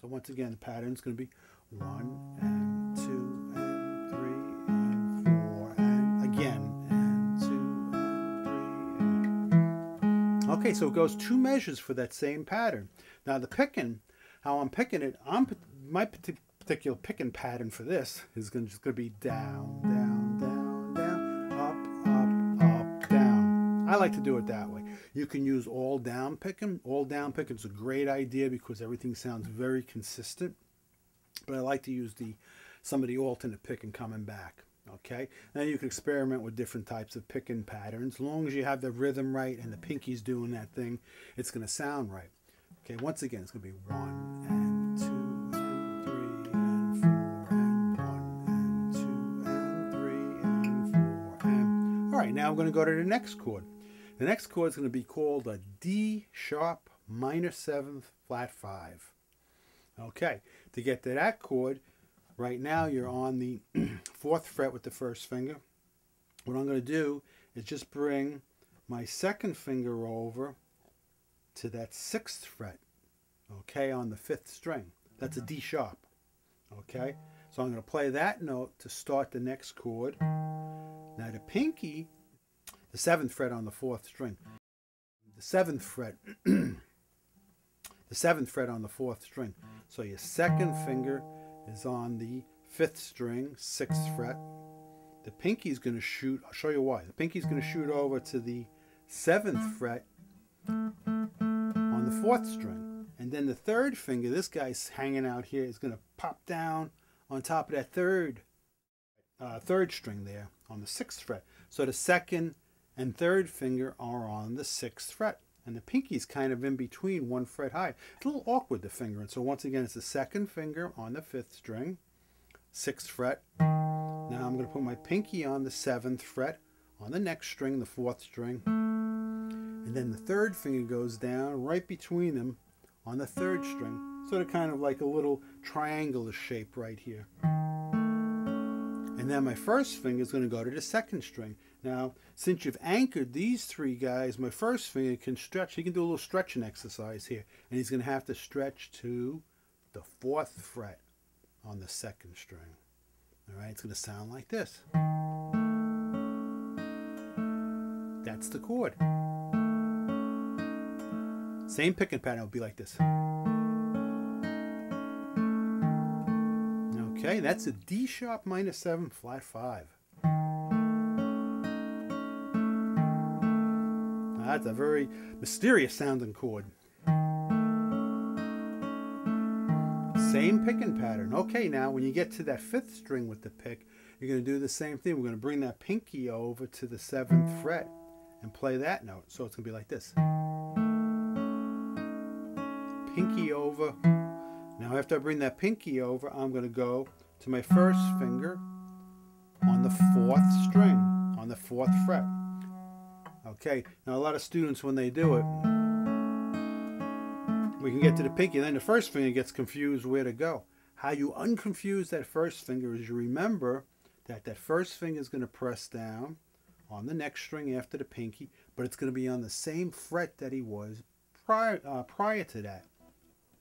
So once again, the pattern is going to be 1 and 2 and 3 and 4 and again and 2 and 3 and... Okay, so it goes 2 measures for that same pattern. Now the picking, how I'm picking it, my particular picking pattern for this is just going to be down, down, down, down, up, up, up, down. I like to do it that way. You can use all down picking. All down picking is a great idea because everything sounds very consistent. But I like to use some of the alternate picking coming back. Okay, now you can experiment with different types of picking patterns. As long as you have the rhythm right and the pinky's doing that thing, it's going to sound right. Okay, once again, it's going to be 1 and 2 and 3 and 4 and 1 and 2 and 3 and 4 and... All right, now I'm going to go to the next chord. The next chord is going to be called a D sharp minor 7th flat 5. Okay, to get to that chord, right now you're on the 4th fret with the first finger. What I'm going to do is just bring my second finger over to that 6th fret, okay, on the 5th string. That's a D sharp, okay? So I'm going to play that note to start the next chord. Now the pinky, the 7th fret on the 4th string, the 7th fret, the 7th fret on the 4th string. So your second finger is on the 5th string, 6th fret. The pinky is going to shoot, I'll show you why. The pinky is going to shoot over to the 7th fret on the 4th string. And then the third finger, this guy's hanging out here, is going to pop down on top of that third string there on the 6th fret. So the second and third finger are on the 6th fret. And the pinky's kind of in between, 1 fret high. It's a little awkward, the fingering. So once again, it's the second finger on the 5th string, 6th fret. Now I'm going to put my pinky on the 7th fret on the next string, the 4th string. And then the third finger goes down right between them on the 3rd string. Sort of kind of like a little triangular shape right here. And then my first finger is going to go to the 2nd string. Now, since you've anchored these 3 guys, my first finger can stretch. He can do a little stretching exercise here. And he's going to have to stretch to the 4th fret on the 2nd string. All right, it's going to sound like this. That's the chord. Same picking pattern will be like this. Okay, that's a D sharp minor 7 flat 5. That's a very mysterious sounding chord. Same picking pattern. Okay, now when you get to that 5th string with the pick, you're going to do the same thing. We're going to bring that pinky over to the 7th fret and play that note. So it's going to be like this. Pinky over. Now after I bring that pinky over, I'm going to go to my first finger on the 4th string, on the 4th fret. Okay, now a lot of students, when they do it, we can get to the pinky, and then the first finger gets confused where to go. How you unconfuse that first finger is you remember that that first finger is going to press down on the next string after the pinky, but it's going to be on the same fret that he was prior to that.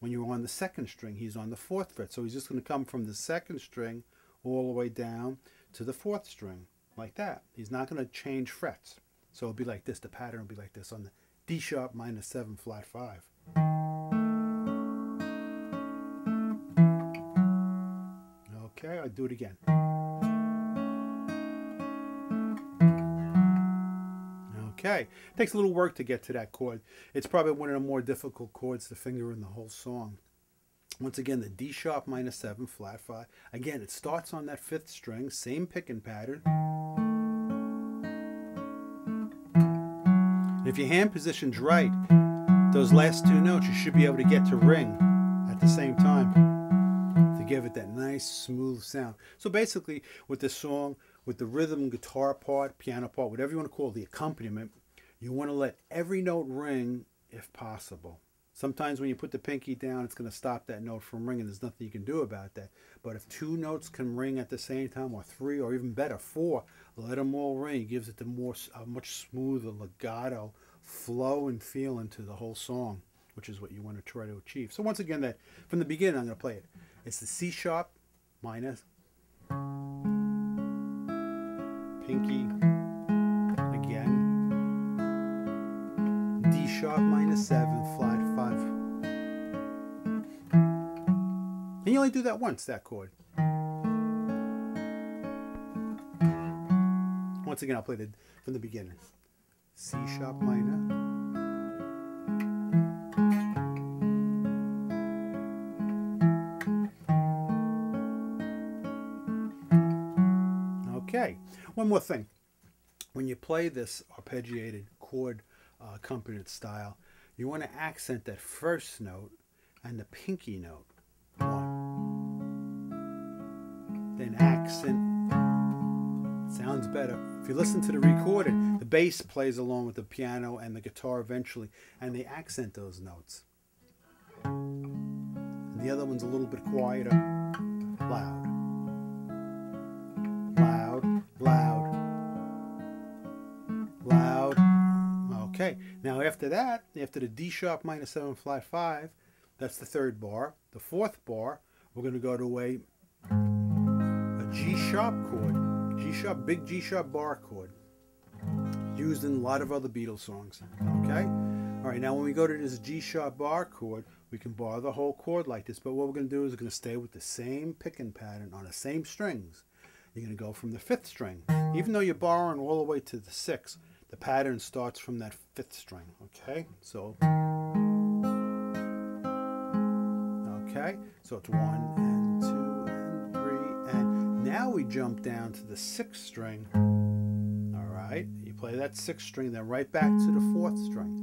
When you were on the 2nd string, he's on the 4th fret. So he's just going to come from the 2nd string all the way down to the 4th string, like that. He's not going to change frets. So it'll be like this. The pattern will be like this on the D sharp minor 7 flat 5. Okay, I'll do it again. Okay, takes a little work to get to that chord. It's probably one of the more difficult chords to finger in the whole song. Once again, the D sharp minor 7 flat 5. Again, it starts on that 5th string, same picking pattern. And if your hand position's right, those last 2 notes you should be able to get to ring at the same time to give it that nice smooth sound. So basically with this song, with the rhythm, guitar part, piano part, whatever you want to call it, the accompaniment, you want to let every note ring if possible. Sometimes when you put the pinky down, it's going to stop that note from ringing. There's nothing you can do about that. But if 2 notes can ring at the same time, or 3, or even better, 4, let them all ring. It gives it a much smoother legato flow and feel into the whole song, which is what you want to try to achieve. So once again, that from the beginning, I'm going to play it. It's the C sharp minor, pinky, again, D sharp minor 7, flat 5. And you only do that once, that chord. Once again, I'll play it from the beginning. C sharp minor, okay, one more thing. When you play this arpeggiated chord accompaniment style, you want to accent that first note and the pinky note. 1. Then accent. Sounds better. If you listen to the recording, the bass plays along with the piano and the guitar eventually, and they accent those notes. And the other one's a little bit quieter. Loud. Loud, loud, loud. Okay, now after that, after the D sharp minor 7 flat 5, that's the third bar. The fourth bar, we're going to go to a G sharp chord. G sharp, big G sharp bar chord, used in a lot of other Beatles songs. Okay? All right, now when we go to this G sharp bar chord, we can bar the whole chord like this, but what we're going to do is we're going to stay with the same picking pattern on the same strings. You're going to go from the 5th string. Even though you're barring all the way to the 6th, the pattern starts from that 5th string. Okay? So, okay? So it's 1 and 2 and 3 and now we jump down to the 6th string. All right, you play that 6th string, then right back to the 4th string.